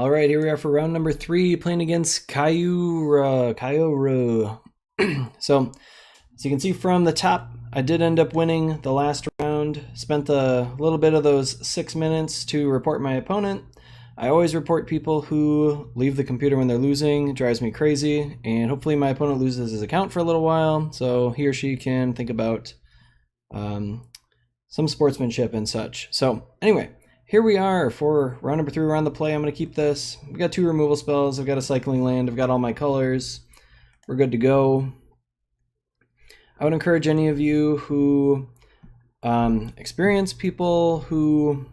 All right, here we are for round number 3, playing against Kyura. So, as you can see from the top, I did end up winning the last round. Spent a little bit of those 6 minutes to report my opponent. I always report people who leave the computer when they're losing. It drives me crazy, and hopefully my opponent loses his account for a little while, so he or she can think about some sportsmanship and such. So, anyway. Here we are for round number 3. We're on the play. I'm going to keep this. We've got 2 removal spells. I've got a cycling land. I've got all my colors. We're good to go. I would encourage any of you who experience people who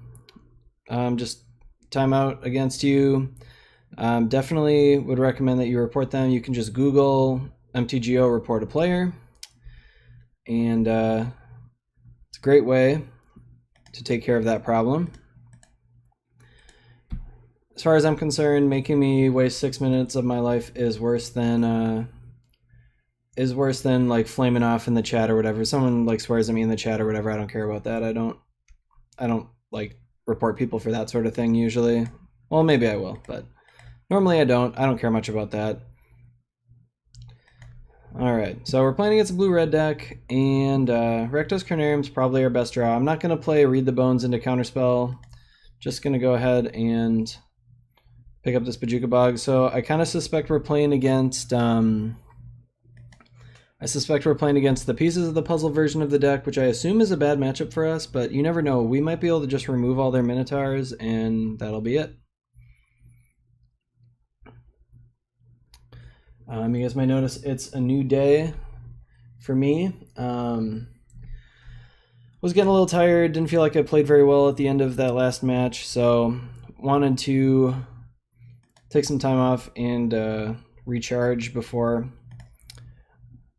just time out against you, definitely would recommend that you report them. You can just Google MTGO report a player, and it's a great way to take care of that problem. As far as I'm concerned, making me waste 6 minutes of my life is worse than like flaming off in the chat or whatever. If someone like swears at me in the chat or whatever, I don't care about that. I don't like report people for that sort of thing usually. Well, maybe I will, but normally I don't. I don't care much about that. All right, so we're playing against a blue-red deck, and Rakdos Carnarium's probably our best draw. I'm not going to play Read the Bones into Counterspell. Just going to go ahead and pick up this Bojuka Bog. So I kind of suspect we're playing against the pieces of the puzzle version of the deck, which I assume is a bad matchup for us, but you never know. We might be able to just remove all their Minotaurs, and that'll be it. You guys might notice it's a new day for me. Was getting a little tired, didn't feel like I played very well at the end of that last match, so wanted to take some time off and recharge before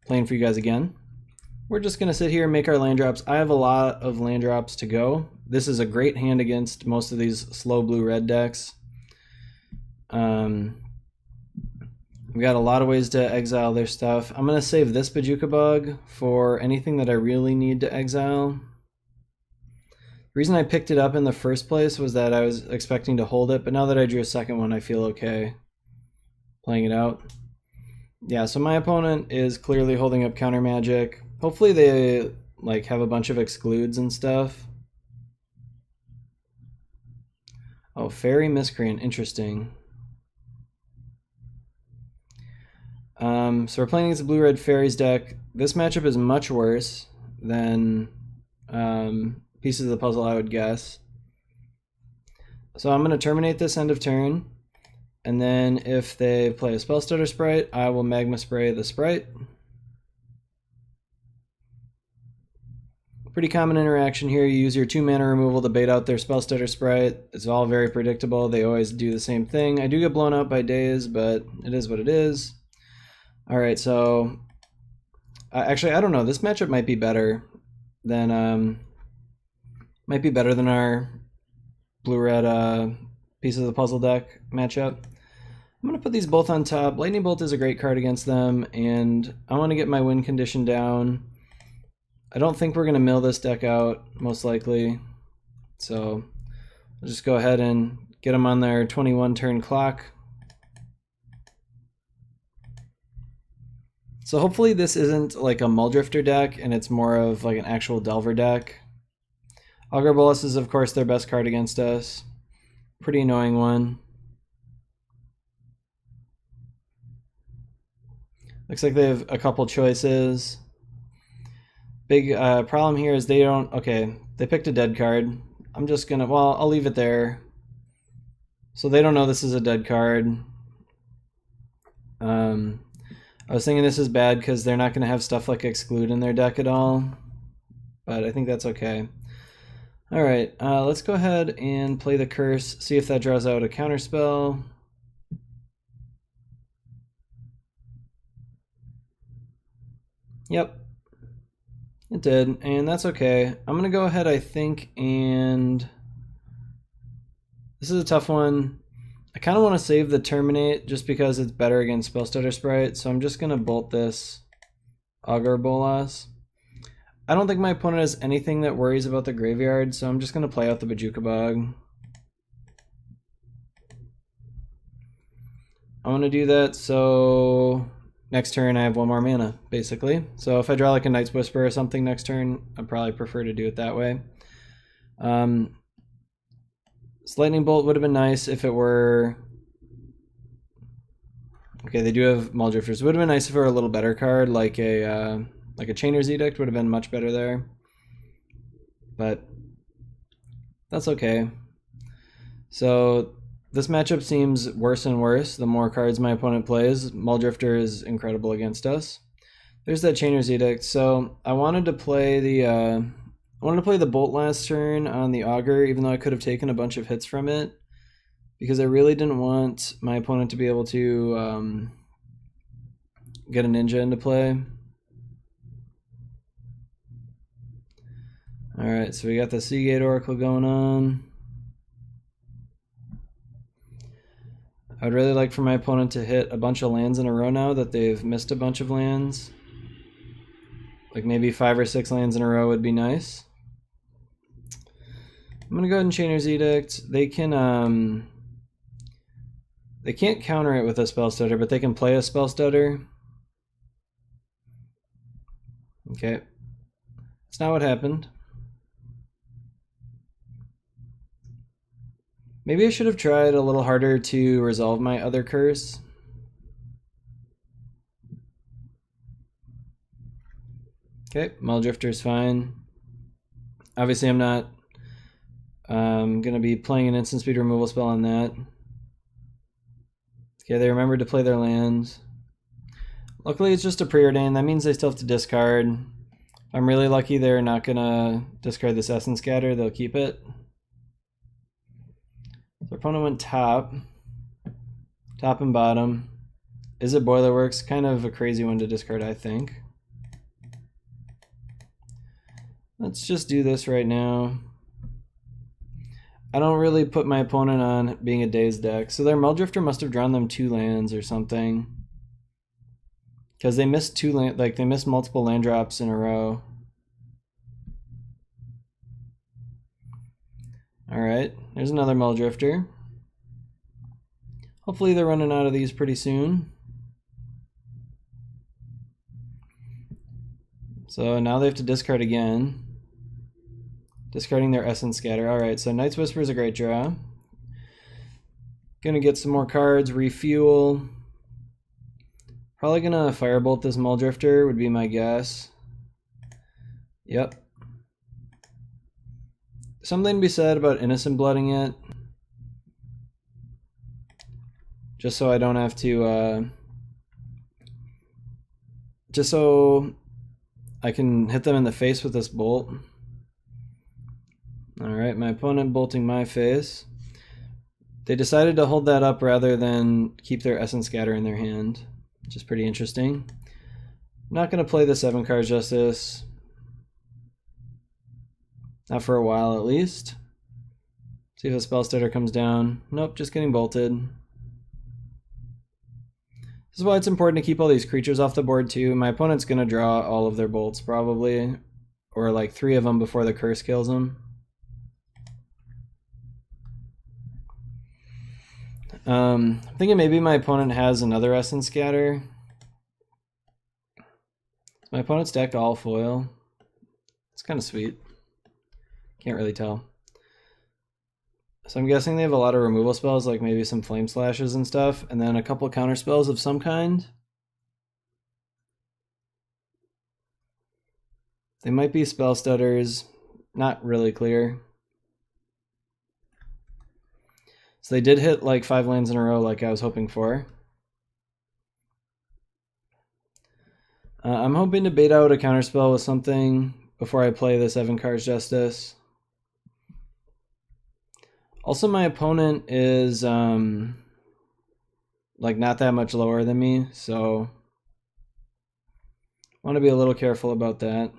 playing for you guys again. We're just going to sit here and make our land drops. I have a lot of land drops to go. This is a great hand against most of these slow blue-red decks. We've got a lot of ways to exile their stuff. I'm going to save this Bojuka Bug for anything that I really need to exile. The reason I picked it up in the first place was that I was expecting to hold it, but now that I drew a second one, I feel okay playing it out. Yeah, so my opponent is clearly holding up counter magic. Hopefully they like have a bunch of excludes and stuff. Oh, Fairy Miscreant, interesting. So we're playing against a blue-red Faeries deck. This matchup is much worse than pieces of the puzzle, I would guess. So I'm going to terminate this end of turn, and then if they play a Spell Stutter Sprite, I will Magma Spray the Sprite. Pretty common interaction here. You use your 2 mana removal to bait out their Spell Stutter Sprite. It's all very predictable. They always do the same thing. I do get blown out by Daze, but it is what it is. All right, so actually, I don't know. This matchup might be better than our blue-red pieces of the puzzle deck matchup. I'm gonna put these both on top. Lightning Bolt is a great card against them, and I want to get my win condition down. I don't think we're gonna mill this deck out, most likely. So I'll just go ahead and get them on their 21 turn clock. So hopefully this isn't like a Muldrifter deck and it's more of like an actual Delver deck. Augur Bolus is of course their best card against us. Pretty annoying one. Looks like they have a couple choices. Big problem here is they don't, okay, they picked a dead card. I'm just gonna, well, I'll leave it there. So they don't know this is a dead card. I was thinking this is bad because they're not going to have stuff like Exclude in their deck at all, but I think that's okay. All right, let's go ahead and play the Curse, see if that draws out a counterspell. Yep, it did, and that's okay. I'm going to go ahead, I think, and this is a tough one. I kind of want to save the Terminate just because it's better against Spell Stutter Sprite, so I'm just going to bolt this Augur Bolas. I don't think my opponent has anything that worries about the graveyard, so I'm just going to play out the Bojuka Bog. I want to do that so next turn I have 1 more mana, basically. So if I draw like a Night's Whisper or something next turn, I'd probably prefer to do it that way. This Lightning Bolt would have been nice if it were... Okay, they do have Mulldrifters. It would have been nice if it were a little better card, like a Chainer's Edict would have been much better there. But that's okay. So this matchup seems worse and worse the more cards my opponent plays. Mulldrifter is incredible against us. There's that Chainer's Edict. So I wanted to play the Bolt last turn on the Augur, even though I could have taken a bunch of hits from it, because I really didn't want my opponent to be able to get a Ninja into play. Alright, so we got the Seagate Oracle going on. I would really like for my opponent to hit a bunch of lands in a row now that they've missed a bunch of lands. Like maybe 5 or 6 lands in a row would be nice. I'm gonna go ahead and Chainer's Edict. They can't counter it with a Spell Stutter, but they can play a Spell Stutter. Okay. That's not what happened. Maybe I should have tried a little harder to resolve my other curse. Okay, Mulldrifter's fine. Obviously I'm not going to be playing an instant speed removal spell on that. Okay, they remembered to play their lands. Luckily it's just a preordain. That means they still have to discard. If I'm really lucky, they're not going to discard this Essence Scatter. They'll keep it. So our opponent went top and bottom. Is it Boilerworks? Kind of a crazy one to discard, I think. Let's just do this right now. I don't really put my opponent on being a dazed deck. So their Mulldrifter must have drawn them 2 lands or something. Because they missed 2 land, like they missed multiple land drops in a row. Alright, there's another Mulldrifter. Hopefully they're running out of these pretty soon. So now they have to discard again. Discarding their Essence Scatter. Alright, so Night's Whisper is a great draw. Gonna get some more cards, refuel. Probably gonna Firebolt this Mulldrifter would be my guess. Yep. Something to be said about Innocent Blooding it. Just so I don't have to, just so I can hit them in the face with this bolt. Alright, my opponent bolting my face. They decided to hold that up rather than keep their Essence Scatter in their hand, which is pretty interesting. I'm not going to play the 7 Cards Justice. Not for a while, at least. See if a Spell Stutter comes down. Nope, just getting bolted. This is why it's important to keep all these creatures off the board, too. My opponent's going to draw all of their bolts, probably. Or like 3 of them before the curse kills them. I'm thinking maybe my opponent has another Essence Scatter. Is my opponent's deck all foil? It's kind of sweet. Can't really tell. So I'm guessing they have a lot of removal spells, like maybe some Flame Slashes and stuff, and then a couple counter spells of some kind. They might be Spell Stutters, not really clear. So they did hit like 5 lands in a row like I was hoping for. I'm hoping to bait out a counterspell with something before I play the 7 Cards Justice. Also, my opponent is like not that much lower than me, so I want to be a little careful about that.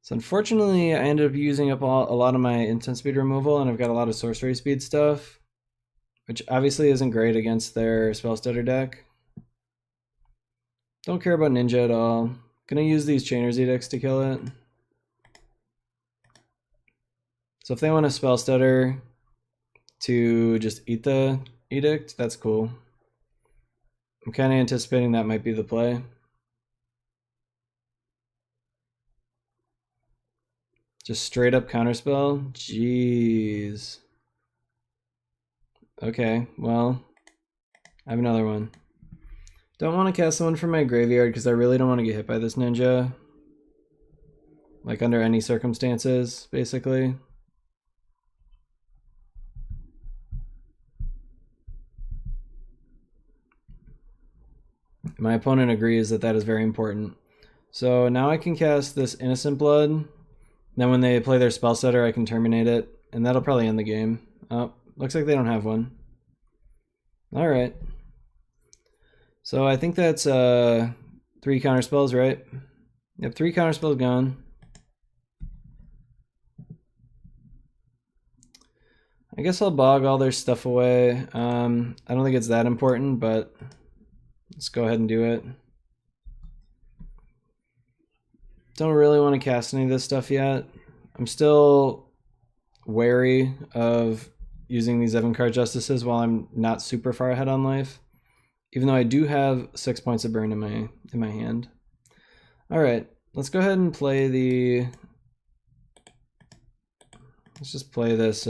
So unfortunately, I ended up using up a lot of my instant speed removal, and I've got a lot of sorcery speed stuff, which obviously isn't great against their Spell Stutter deck. Don't care about Ninja at all. Gonna use these Chainer's Edicts to kill it. So if they want a Spell Stutter to just eat the Edict, that's cool. I'm kind of anticipating that might be the play. Just straight up counterspell? Jeez. Okay, well, I have another one. Don't want to cast someone from my graveyard because I really don't want to get hit by this ninja. Like under any circumstances, basically. My opponent agrees that that is very important. So now I can cast this Innocent Blood. Then when they play their spell setter, I can terminate it. And that'll probably end the game. Oh, looks like they don't have one. Alright. So I think that's 3 counterspells, right? Yep, 3 counterspells gone. I guess I'll bog all their stuff away. I don't think it's that important, but let's go ahead and do it. Don't really want to cast any of this stuff yet. I'm still wary of using these Evan-Card Justices while I'm not super far ahead on life. Even though I do have 6 points of burn in my hand. Alright, let's go ahead and play the... Let's just play this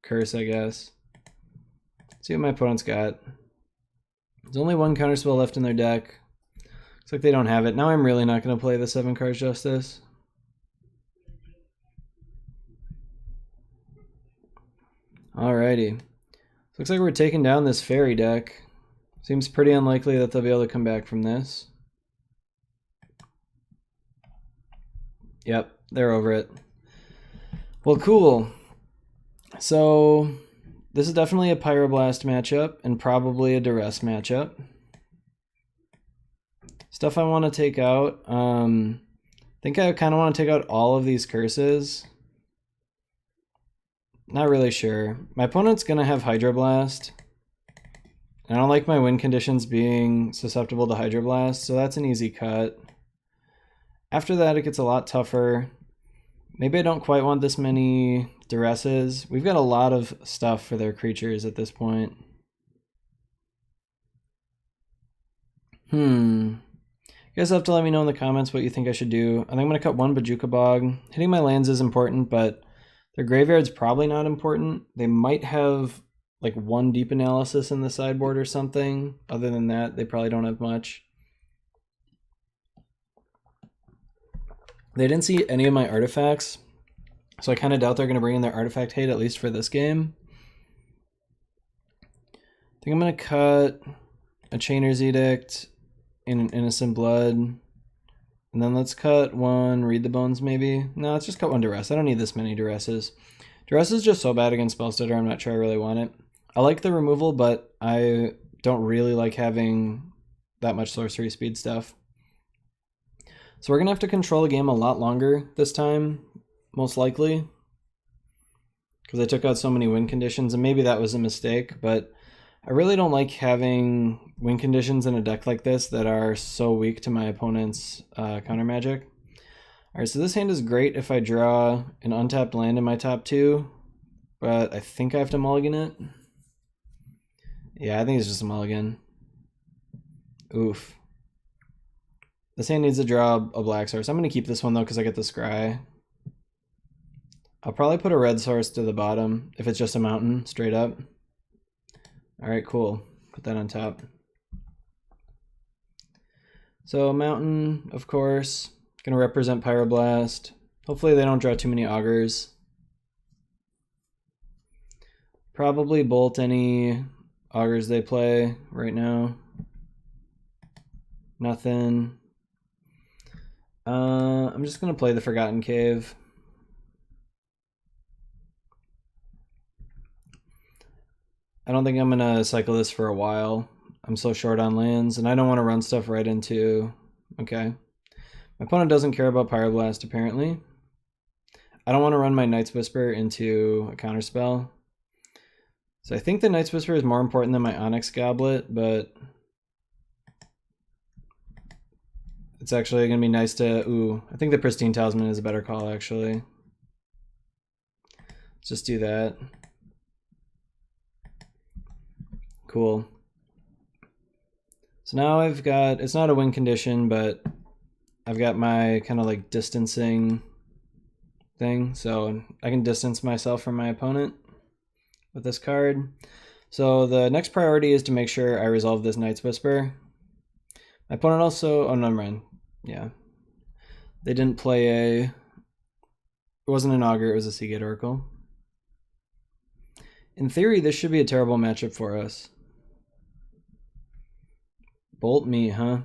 curse, I guess. See what my opponent's got. There's only 1 counterspell left in their deck. Looks like they don't have it. Now I'm really not going to play the 7 Card Justice. Alrighty. Looks like we're taking down this fairy deck. Seems pretty unlikely that they'll be able to come back from this. Yep, they're over it. Well, cool. So this is definitely a Pyroblast matchup and probably a Duress matchup. Stuff I want to take out. I think I kind of want to take out all of these curses. Not really sure. My opponent's going to have Hydroblast. I don't like my win conditions being susceptible to Hydroblast, so that's an easy cut. After that, it gets a lot tougher. Maybe I don't quite want this many Duresses. We've got a lot of stuff for their creatures at this point. You guys have to let me know in the comments what you think I should do. I think I'm going to cut 1 Bojuka Bog. Hitting my lands is important, but their graveyard's probably not important. They might have like 1 Deep Analysis in the sideboard or something. Other than that, they probably don't have much. They didn't see any of my artifacts, so I kind of doubt they're going to bring in their artifact hate, at least for this game. I think I'm going to cut a Chainer's Edict and an Innocent Blood. And then let's cut 1 Read the Bones, maybe. No, let's just cut 1 Duress. I don't need this many Duresses. Duress is just so bad against Spellstutter, I'm not sure I really want it. I like the removal, but I don't really like having that much sorcery speed stuff. So we're going to have to control the game a lot longer this time, most likely. Because I took out so many win conditions, and maybe that was a mistake, but I really don't like having win conditions in a deck like this that are so weak to my opponent's counter magic. Alright, so this hand is great if I draw an untapped land in my top 2, but I think I have to mulligan it. Yeah, I think it's just a mulligan. Oof. This hand needs to draw a black source. I'm going to keep this one though because I get the scry. I'll probably put a red source to the bottom if it's just a mountain, straight up. Alright, cool. Put that on top. So mountain, of course. Going to represent Pyroblast. Hopefully they don't draw too many augurs. Probably bolt any augurs they play right now. Nothing. I'm just going to play the Forgotten Cave. I don't think I'm going to cycle this for a while. I'm so short on lands, and I don't want to run stuff right into... Okay. My opponent doesn't care about Pyroblast, apparently. I don't want to run my Night's Whisper into a counterspell. So I think the Night's Whisper is more important than my Onyx Goblet, but... It's actually going to be nice to... Ooh, I think the Pristine Talisman is a better call, actually. Let's just do that. Cool. So now I've got, it's not a win condition, but I've got my kind of like distancing thing. So I can distance myself from my opponent with this card. So the next priority is to make sure I resolve this Night's Whisper. My opponent also, oh, never mind. Yeah. They didn't play a, it wasn't an Augur, it was a Seagate Oracle. In theory, this should be a terrible matchup for us. Bolt me, huh?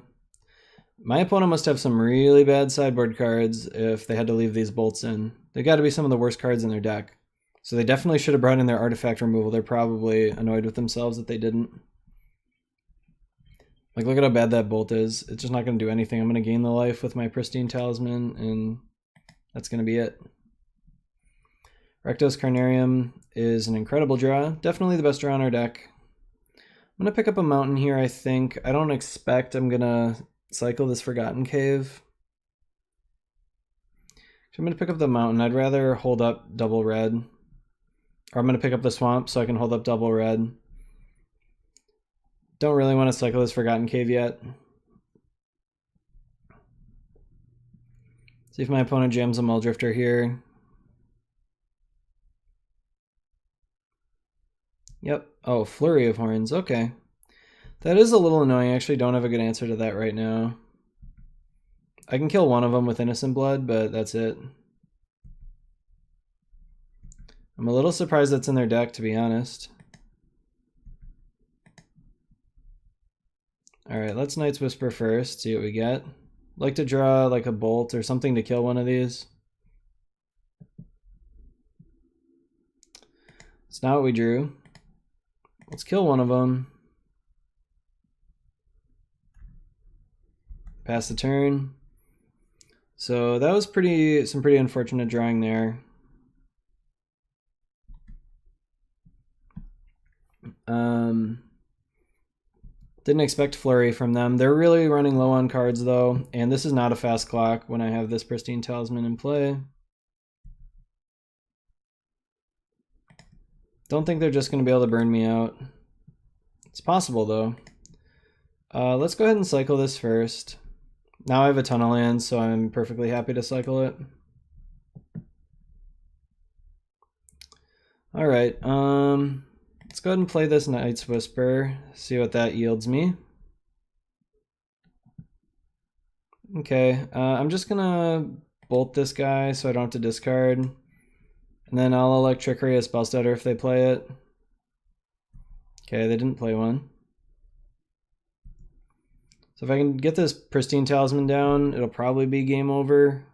My opponent must have some really bad sideboard cards if they had to leave these bolts in. They got to be some of the worst cards in their deck. So they definitely should have brought in their artifact removal. They're probably annoyed with themselves that they didn't. Like, look at how bad that bolt is. It's just not going to do anything. I'm going to gain the life with my Pristine Talisman, and that's going to be it. Rakdos Carnarium is an incredible draw. Definitely the best draw in our deck. I'm going to pick up a mountain here, I think. I don't expect I'm going to cycle this Forgotten Cave. So I'm going to pick up the mountain. I'd rather hold up double red. Or I'm going to pick up the swamp so I can hold up double red. Don't really want to cycle this Forgotten Cave yet. See if my opponent jams a Muldrifter here. Yep. Oh, Flurry of Horns. Okay. That is a little annoying. I actually don't have a good answer to that right now. I can kill one of them with Innocent Blood, but that's it. I'm a little surprised that's in their deck, to be honest. Alright, let's Night's Whisper first, see what we get. Like to draw like a bolt or something to kill one of these. It's not what we drew. Let's kill one of them. Pass the turn. So that was some pretty unfortunate drawing there. Didn't expect Flurry from them. They're really running low on cards though, and this is not a fast clock when I have this Pristine Talisman in play. Don't think they're just going to be able to burn me out. It's possible though. Let's go ahead and cycle this first. Now I have a ton of lands, so I'm perfectly happy to cycle it. Alright, let's go ahead and play this Night's Whisper, see what that yields me. Okay, I'm just gonna bolt this guy so I don't have to discard. And then I'll Electrickery a Spellstutter if they play it. Okay, they didn't play one. So if I can get this Pristine Talisman down, it'll probably be game over.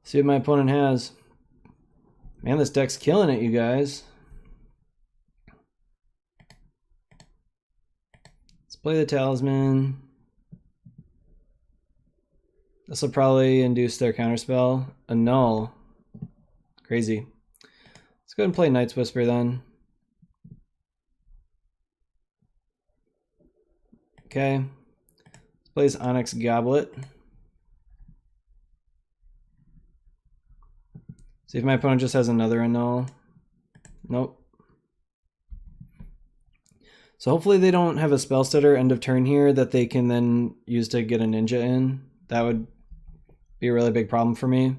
See what my opponent has. Man, this deck's killing it, you guys. Let's play the Talisman. This will probably induce their counterspell. A null. Crazy. Let's go ahead and play Night's Whisper then. Okay. Let's play this Onyx Goblet. See if my opponent just has another annul. Nope. So hopefully they don't have a spell stutter end of turn here that they can then use to get a ninja in. That would be a really big problem for me.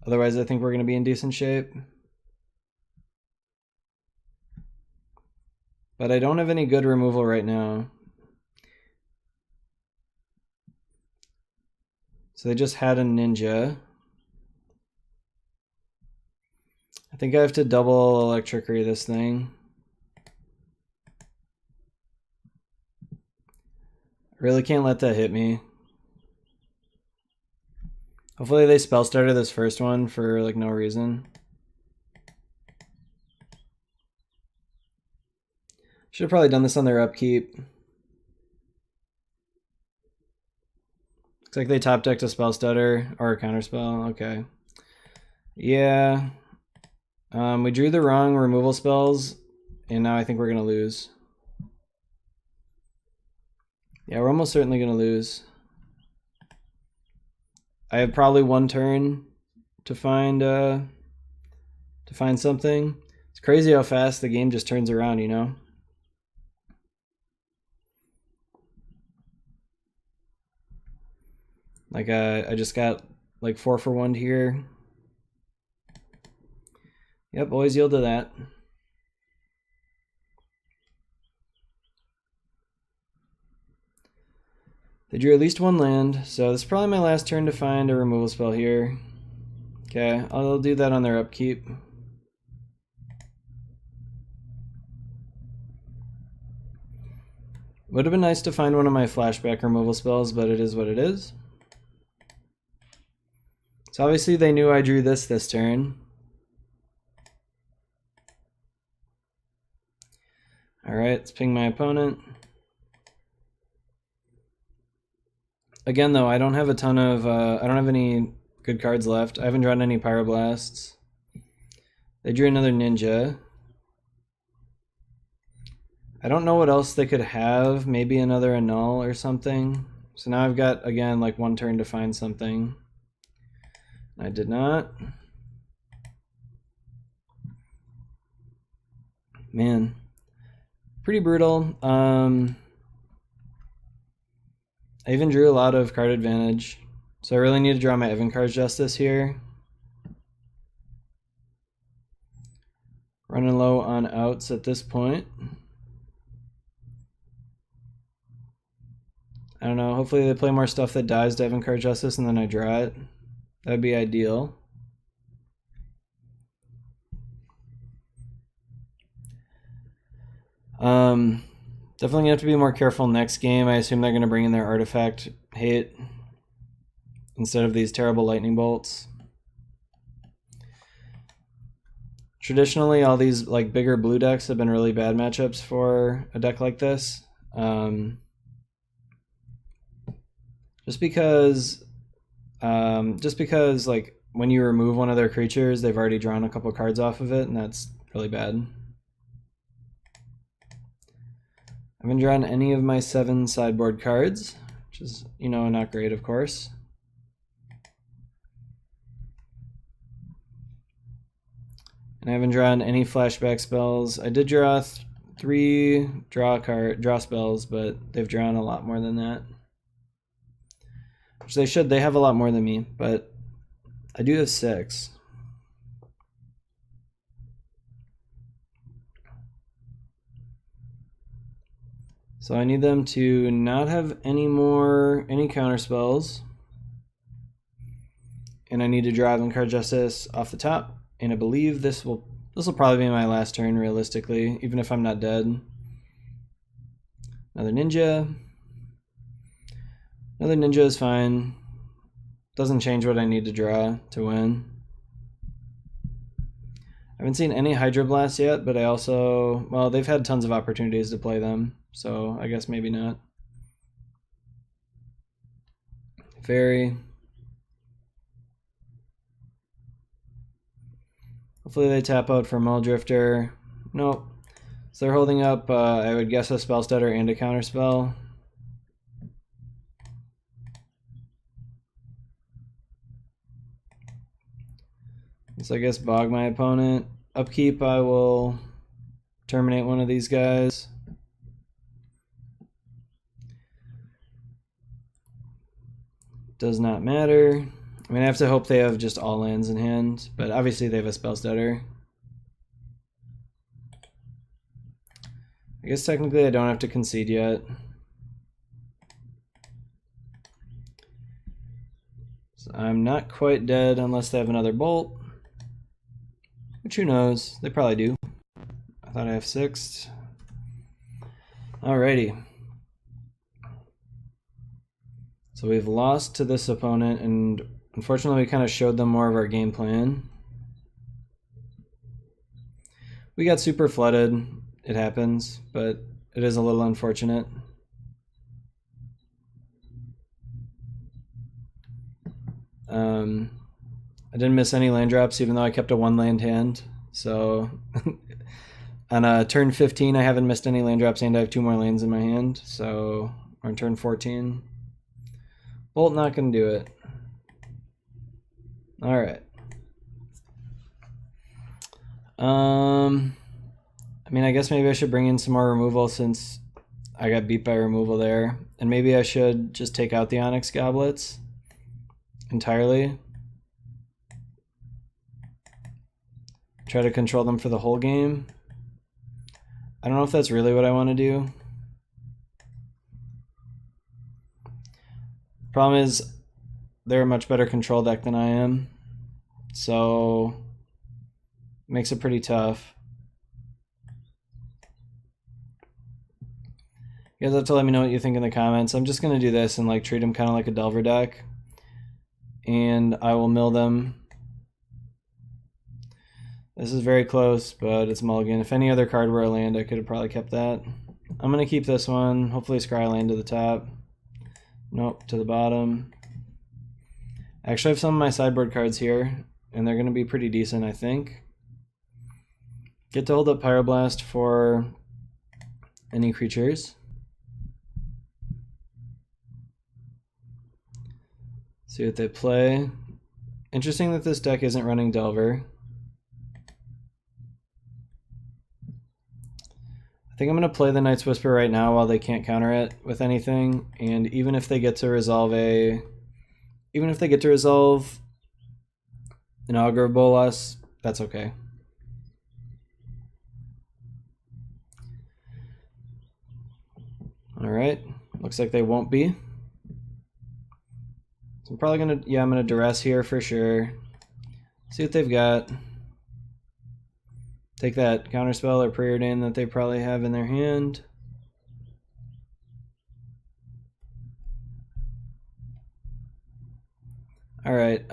Otherwise I think we're going to be in decent shape. But I don't have any good removal right now. So they just had a ninja. I think I have to double Electrickery this thing. Really can't let that hit me. Hopefully they spell started this first one for like no reason. Should have probably done this on their upkeep. Looks like they top decked a spell stutter or a counterspell. Okay. Yeah. We drew the wrong removal spells, and now I think we're going to lose. Yeah, we're almost certainly going to lose. I have probably one turn to find to find something. It's crazy how fast the game just turns around, you know? Like I just got like 4 for 1 here. Yep, always yield to that. They drew at least 1 land, so this is probably my last turn to find a removal spell here. Okay, I'll do that on their upkeep. Would have been nice to find one of my flashback removal spells, but it is what it is. So obviously they knew I drew this turn. Alright, let's ping my opponent. Again though, I don't have a ton of, I don't have any good cards left. I haven't drawn any Pyroblasts. They drew another Ninja. I don't know what else they could have, maybe another Annul or something. So now I've got, again, like 1 turn to find something. I did not. Man, pretty brutal. I even drew a lot of card advantage. So I really need to draw my Evenkar's Justice here. Running low on outs at this point. I don't know, hopefully they play more stuff that dies to Evenkar's Justice and then I draw it. That'd be ideal. Definitely gonna have to be more careful next game. I assume they're gonna bring in their artifact hate instead of these terrible lightning bolts. Traditionally, all these like bigger blue decks have been really bad matchups for a deck like this. Just because like when you remove one of their creatures, they've already drawn a couple cards off of it, and that's really bad. I haven't drawn any of my 7 sideboard cards, which is, you know, not great, of course. And I haven't drawn any flashback spells. I did draw 3 draw spells, but they've drawn a lot more than that. Which they should. They have a lot more than me, but I do have 6. So I need them to not have any counter spells. And I need to draw Evenkar's Justice off the top. And I believe this will probably be my last turn realistically, even if I'm not dead. Another Ninja. Another Ninja is fine. Doesn't change what I need to draw to win. I haven't seen any Hydroblasts yet, but I also, well, they've had tons of opportunities to play them, so I guess maybe not. Fairy. Hopefully they tap out for Muldrifter. Nope. So they're holding up, I would guess, a Spell Stutter and a Counterspell. So I guess bog my opponent. Upkeep, I will terminate one of these guys. Does not matter. I mean, I have to hope they have just all lands in hand, but obviously they have a Spell Stutter. I guess technically I don't have to concede yet. So I'm not quite dead unless they have another bolt. Which who knows? They probably do. I thought I have 6. Alrighty. So we've lost to this opponent, and unfortunately we kind of showed them more of our game plan. We got super flooded. It happens, but it is a little unfortunate. I didn't miss any land drops, even though I kept a 1 land hand. So on turn 15, I haven't missed any land drops, and I have 2 more lands in my hand. So on turn 14, bolt not gonna do it. All right. I mean, I guess maybe I should bring in some more removal since I got beat by removal there. And maybe I should just take out the Onyx Goblets entirely. Try to control them for the whole game. I don't know if that's really what I want to do. Problem is, they're a much better control deck than I am. So, makes it pretty tough. You guys have to let me know what you think in the comments. I'm just going to do this and like treat them kind of like a Delver deck. And I will mill them. This is very close, but it's mulligan. If any other card were a land, I could have probably kept that. I'm going to keep this one. Hopefully scry land to the top. Nope, to the bottom. I actually have some of my sideboard cards here, and they're going to be pretty decent, I think. Get to hold up Pyroblast for any creatures. See what they play. Interesting that this deck isn't running Delver. I think I'm going to play the Night's Whisper right now while they can't counter it with anything, and even if they get to resolve an Augur of Bolas, that's okay. Alright, looks like they won't be. So I'm probably gonna, I'm gonna duress here for sure. See what they've got. Take that counterspell or preordain that they probably have in their hand. Alright,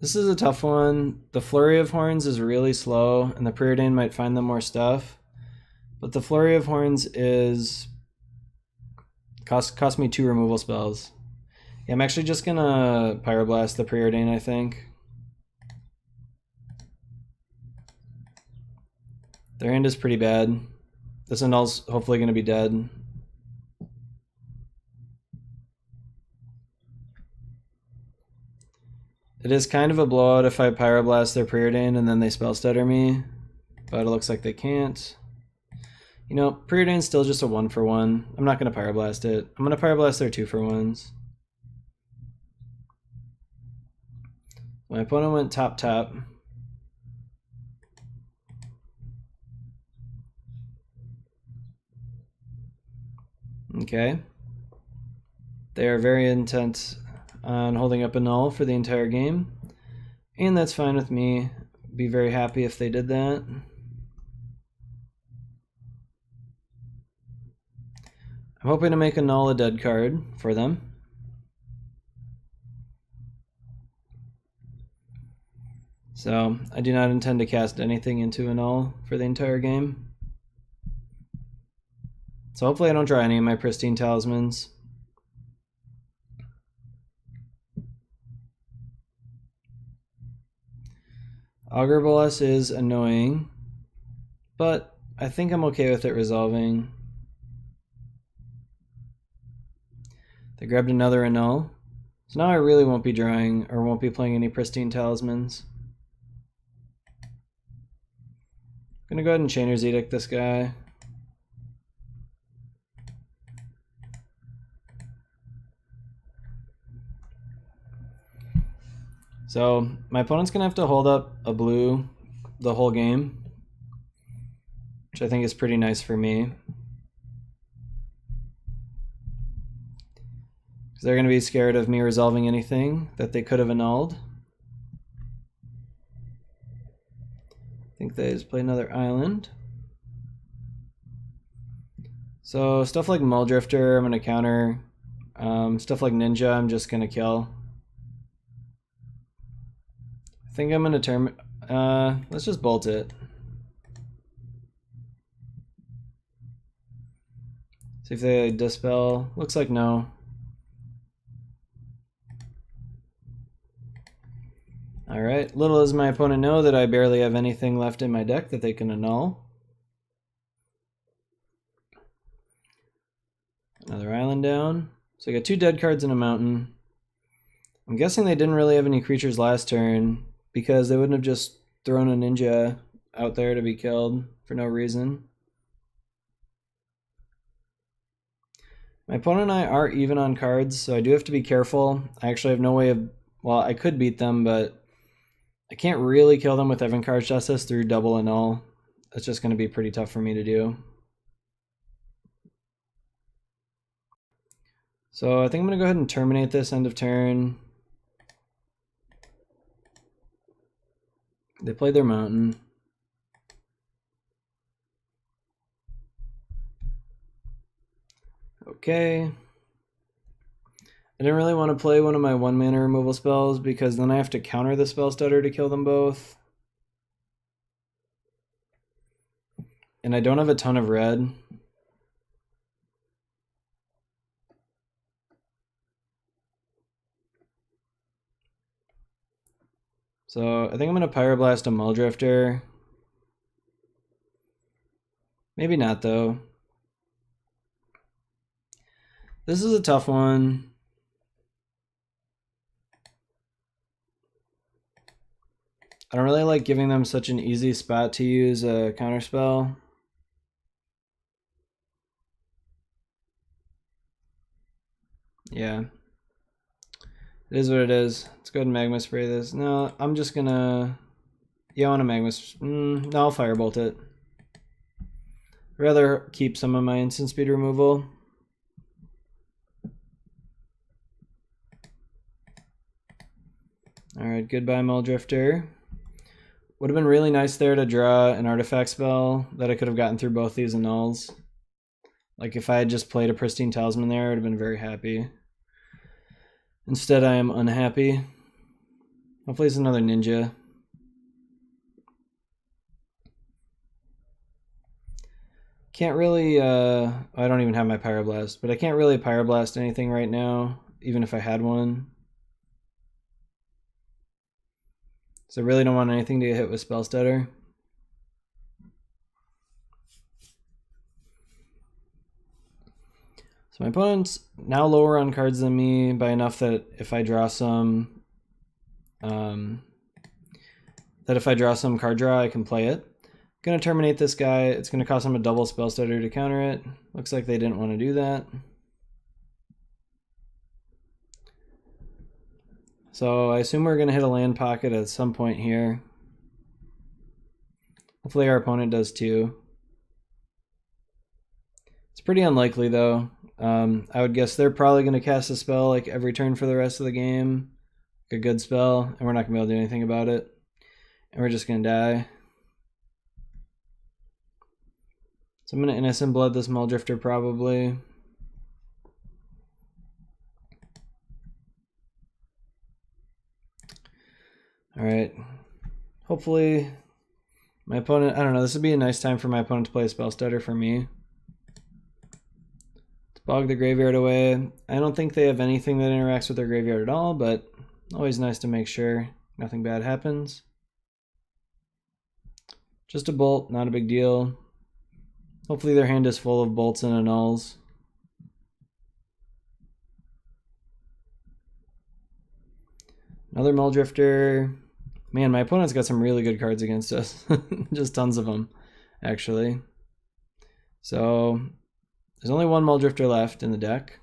this is a tough one. The Flurry of Horns is really slow, and the preordain might find them more stuff. But the Flurry of Horns is cost me 2 removal spells. Yeah, I'm actually just gonna Pyroblast the preordain, I think. Their hand is pretty bad. This annul's hopefully going to be dead. It is kind of a blowout if I Pyroblast their Preordain and then they spell stutter me, but it looks like they can't. You know, Preordain's still just a 1-for-1. I'm not going to Pyroblast it. I'm going to Pyroblast their 2-for-1s. My opponent went top. Okay. They are very intent on holding up a null for the entire game, and that's fine with me. Be very happy if they did that. I'm hoping to make a null a dead card for them. So I do not intend to cast anything into a null for the entire game. So hopefully I don't draw any of my pristine talismans. Augur Bolas is annoying, but I think I'm okay with it resolving. They grabbed another annul. So now I really won't be drawing or won't be playing any pristine talismans. I'm gonna go ahead and Chainer's Edict this guy. So my opponent's gonna have to hold up a blue the whole game, which I think is pretty nice for me. Because they're gonna be scared of me resolving anything that they could have annulled. I think they just play another island. So stuff like Muldrifter, I'm gonna counter. Stuff like Ninja, I'm just gonna kill. I think I'm gonna turn. Let's just bolt it. See if they dispel. Looks like no. Alright, little does my opponent know that I barely have anything left in my deck that they can annul. Another island down. So I got 2 dead cards and a mountain. I'm guessing they didn't really have any creatures last turn because they wouldn't have just throwing a ninja out there to be killed for no reason. My opponent and I are even on cards, so I do have to be careful. I actually have no way of... Well, I could beat them, but I can't really kill them with Evan Card's Justice through double annul. That's just going to be pretty tough for me to do. So I think I'm going to go ahead and terminate this end of turn. They played their mountain. Okay. I didn't really want to play one of my 1-mana removal spells because then I have to counter the spell stutter to kill them both. And I don't have a ton of red. So I think I'm going to Pyroblast a Muldrifter. Maybe not, though. This is a tough one. I don't really like giving them such an easy spot to use a counterspell. Yeah. It is what it is. Let's go ahead and Magma Spray this. No, I'm just gonna... Yeah, I want to Magma... No, I'll Firebolt it. I'd rather keep some of my instant speed removal. Alright, goodbye Muldrifter. Would have been really nice there to draw an artifact spell that I could have gotten through both these annuls. Like if I had just played a Pristine Talisman there, I would have been very happy. Instead, I am unhappy. Hopefully it's another ninja. Can't really, I don't even have my Pyroblast, but I can't really Pyroblast anything right now, even if I had one. So I really don't want anything to get hit with Spell Stutter. So my opponent's now lower on cards than me by enough that if I draw some, card draw, I can play it. Gonna terminate this guy. It's gonna cost him a double Spell Stutter to counter it. Looks like they didn't want to do that. So I assume we're gonna hit a land pocket at some point here. Hopefully our opponent does too. It's pretty unlikely though. I would guess they're probably gonna cast a spell like every turn for the rest of the game. Like a good spell, and we're not gonna be able to do anything about it. And we're just gonna die. So I'm going to Innocent Blood this Muldrifter probably. Alright. Hopefully my opponent... I don't know, this would be a nice time for my opponent to play a Spell Stutter for me. To bog the graveyard away. I don't think they have anything that interacts with their graveyard at all, but always nice to make sure nothing bad happens. Just a bolt, not a big deal. Hopefully their hand is full of bolts and annuls. Another Muldrifter. Man, my opponent's got some really good cards against us. Just tons of them, actually. So, there's only one Muldrifter left in the deck.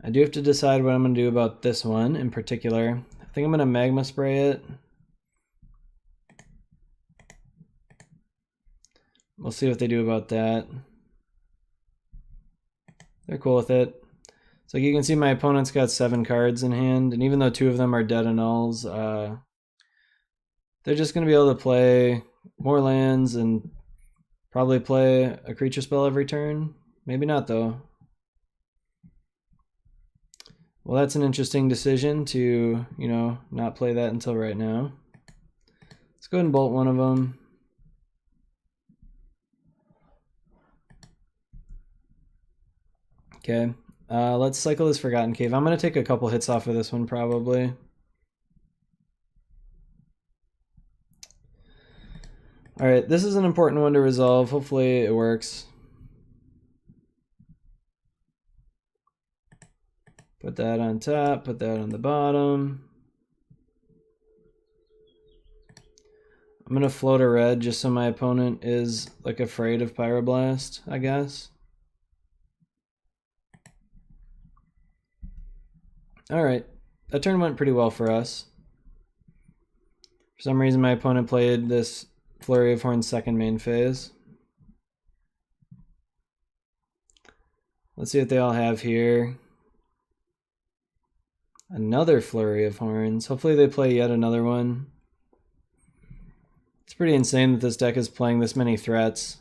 I do have to decide what I'm going to do about this one in particular. I think I'm going to Magma Spray it. We'll see what they do about that. They're cool with it. So you can see my opponent's got 7 cards in hand, and even though 2 of them are dead annuls, they're just going to be able to play more lands and probably play a creature spell every turn. Maybe not, though. Well, that's an interesting decision to, you know, not play that until right now. Let's go ahead and bolt one of them. Okay, let's cycle this Forgotten Cave. I'm going to take a couple hits off of this one, probably. Alright, this is an important one to resolve. Hopefully it works. Put that on top, put that on the bottom. I'm gonna float a red just so my opponent is like afraid of Pyroblast, I guess. Alright, that turn went pretty well for us. For some reason my opponent played this Flurry of Horns second main phase. Let's see what they all have here. Another Flurry of Horns. Hopefully they play yet another one. It's pretty insane that this deck is playing this many threats.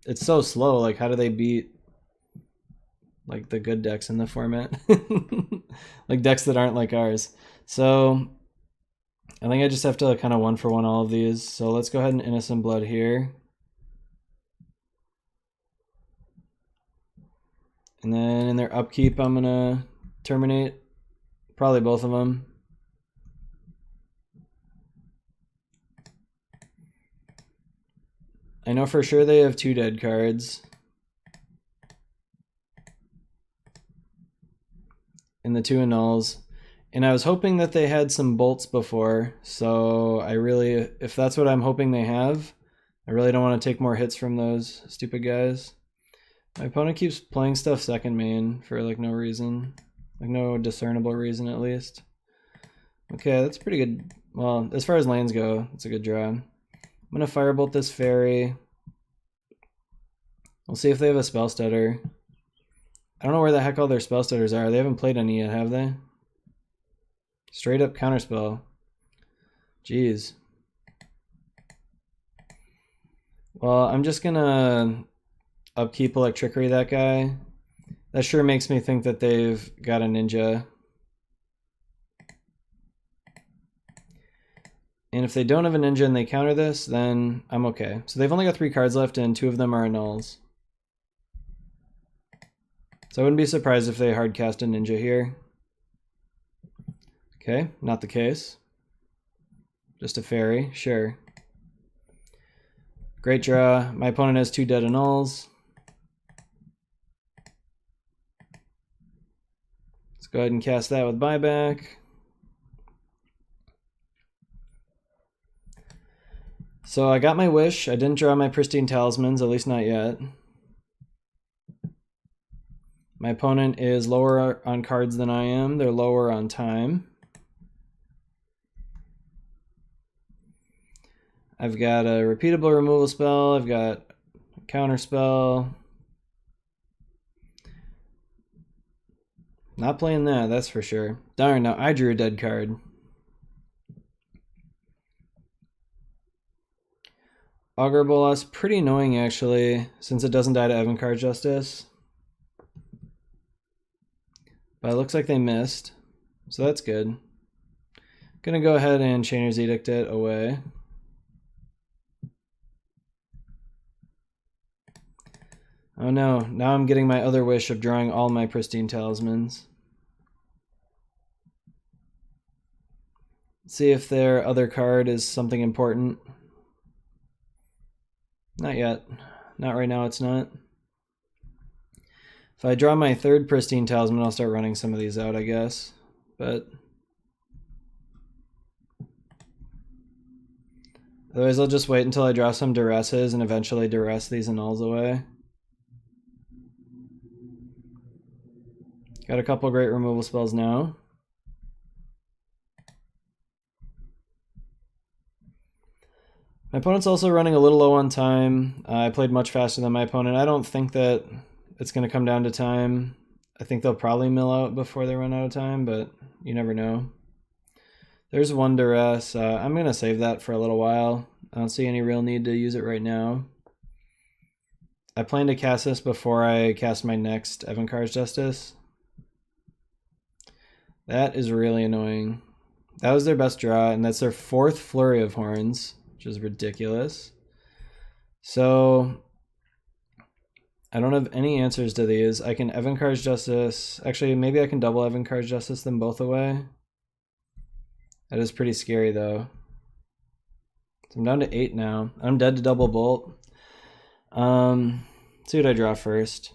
It's so slow, like how do they beat like the good decks in the format? Like decks that aren't like ours. So I think I just have to kind of 1-for-1 all of these. So let's go ahead and Innocent Blood here. And then in their upkeep, I'm gonna terminate probably both of them. I know for sure they have 2 dead cards. And the 2 annuls. And I was hoping that they had some bolts before, so I really, if that's what I'm hoping they have, I really don't want to take more hits from those stupid guys. My opponent keeps playing stuff second main for like no reason. Like no discernible reason at least. Okay, that's pretty good. Well, as far as lands go, it's a good draw. I'm gonna Firebolt this Fairy. We'll see if they have a Spell Stutter. I don't know where the heck all their Spell Stutters are. They haven't played any yet, have they? Straight up Counterspell. Jeez. Well, I'm just gonna upkeep Electrickery that guy. That sure makes me think that they've got a Ninja. And if they don't have a Ninja and they counter this, then I'm okay. So they've only got 3 cards left and 2 of them are nulls. So I wouldn't be surprised if they hard cast a Ninja here. Okay, not the case. Just a Fairy, sure. Great draw. My opponent has 2 dead annuls. Let's go ahead and cast that with buyback. So I got my wish. I didn't draw my Pristine Talismans, at least not yet. My opponent is lower on cards than I am. They're lower on time. I've got a repeatable removal spell. I've got a counter spell. Not playing that, that's for sure. Darn, now I drew a dead card. Augur Bolas, pretty annoying actually, since it doesn't die to Evancar Justice. But it looks like they missed, so that's good. Gonna go ahead and Chainer's Edict it away. Oh no, now I'm getting my other wish of drawing all my Pristine Talismans. Let's see if their other card is something important. Not yet. Not right now, it's not. If I draw my 3rd Pristine Talisman, I'll start running some of these out, I guess. But otherwise, I'll just wait until I draw some Duresses and eventually Duress these annuls away. Got a couple great removal spells now. My opponent's also running a little low on time. I played much faster than my opponent. I don't think that it's going to come down to time. I think they'll probably mill out before they run out of time, but you never know. There's 1 Duress. I'm going to save that for a little while. I don't see any real need to use it right now. I plan to cast this before I cast my next Evancar's Justice. That is really annoying. That was their best draw, and that's their 4th Flurry of Horns, which is ridiculous. So I don't have any answers to these. I can Evancar's Justice. Actually, maybe I can double Evancar's Justice them both away. That is pretty scary, though. So I'm down to 8 now. I'm dead to double bolt. Let's see what I draw first.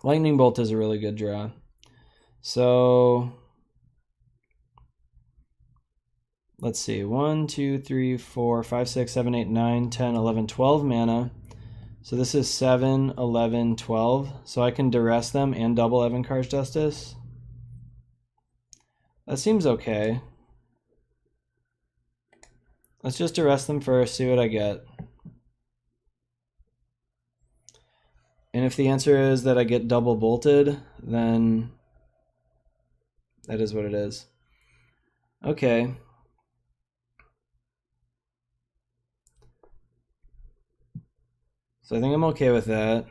Lightning Bolt is a really good draw. So let's see, 1, 2, 3, 4, 5, 6, 7, 8, 9, 10, 11, 12 mana. So this is 7, 11, 12. So I can duress them and double Evankar's Justice. That seems okay. Let's just duress them first, see what I get. And if the answer is that I get double bolted, then that is what it is. Okay. So I think I'm okay with that.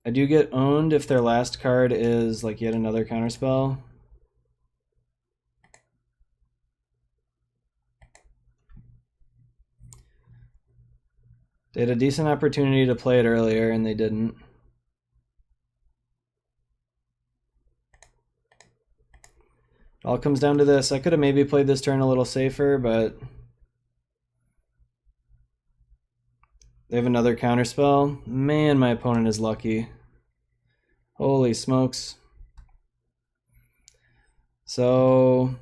I do get owned if their last card is like yet another counterspell. They had a decent opportunity to play it earlier and they didn't. It all comes down to this. I could have maybe played this turn a little safer, but they have another counterspell. Man, my opponent is lucky. Holy smokes. So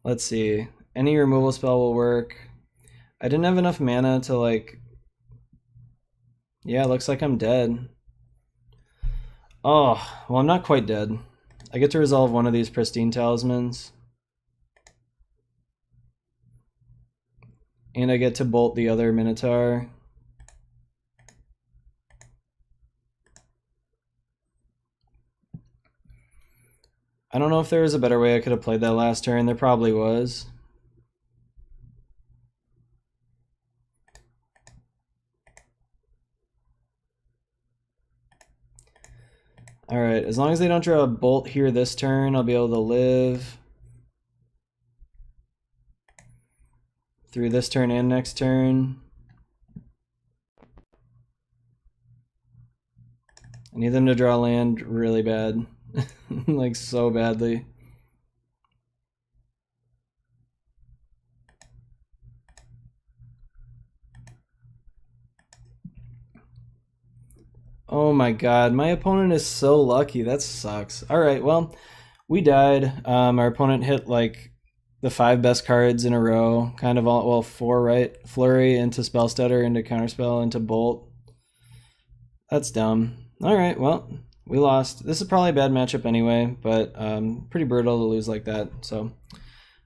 let's see. Any removal spell will work. I didn't have enough mana to like... Yeah, it looks like I'm dead. Oh, well, I'm not quite dead. I get to resolve one of these pristine talismans. And I get to bolt the other Minotaur. I don't know if there was a better way I could have played that last turn. There probably was. Alright, as long as they don't draw a bolt here this turn, I'll be able to live through this turn and next turn. I need them to draw land really bad. Like so badly. Oh my god, my opponent is so lucky. That sucks. Alright, well, we died. Our opponent hit like the 5 best cards in a row. Kind of all, well, 4, right? Flurry into Spell Stutter, into Counterspell, into Bolt. That's dumb. Alright, well, we lost. This is probably a bad matchup anyway, but pretty brutal to lose like that. So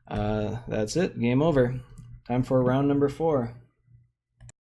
that's it. Game over. Time for round number 4.